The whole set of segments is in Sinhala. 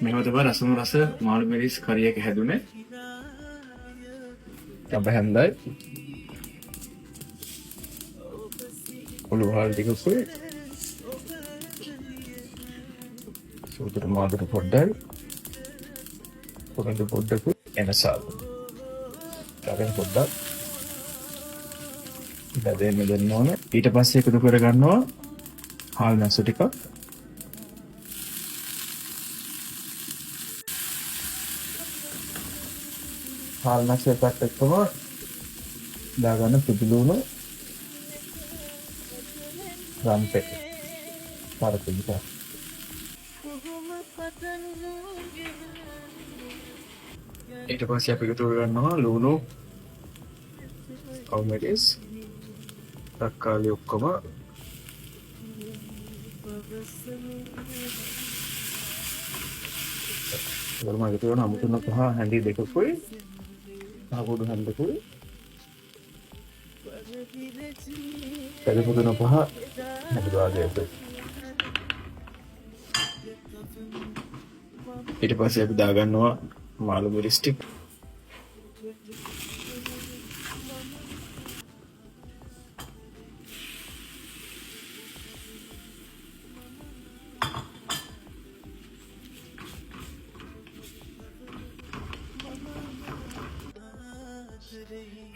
මේව තමයි රසම රස මාළු මිරිස් කරි එක හැදුනේ. අප හැන්දයි. ඔලු වහල් ටිකකුයි. සූතර මාදුර පොඩ්ඩයි. පොඩ්ඩක් පොඩ්ඩකුයි එනසාල්. ඊට පොඩ්ඩක් දෙන්න ඕනේ. ඊට පස්සේ එකතු කර ගන්නවා හාල් නැසු ටිකක්. හාල් නැසු එකත් එක්කම දාගන්න සුදු ලුණු රම්පෙත් පාරකුයි. ඊට පස්සේ අපි එකතු කර ගන්නවා ලුණු අවමෙරිස් තක්කාලි ඔක්කොම ගොරම එකතු කරන අමුතුන පහ හැඳි දෙකකුයි පහකොඩු හැන්දකුයි පෙරපොදුන පහ හැඳි වාගයකුයි. ඊට පස්සේ අපි දාගන්නවා මාළු මිරිස් ටික.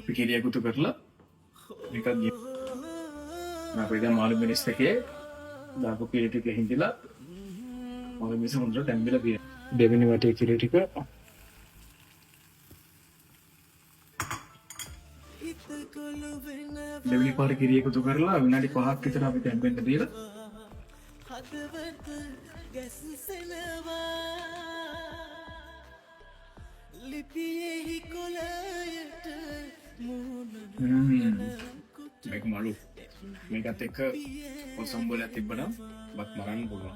පිකිරිය එකතු කරලා මේක අපේ දැන් මාළු මිරිස් එකේ දාපු කිරි ටික හිඳිලා මාළු මිරිස් හොඳට තැම්බිලා තියෙනවා. දෙවෙනි වටේ කිරි ටික දෙවෙනි පාර කිරි එකතු කරලා විනාඩි 5ක් විතර අපි තැම්බෙන්න දීලා මේක මාළු මේකත් එක්ක පොසම් වල තිබ්බනම් බත් මරන්න පුළුවන්.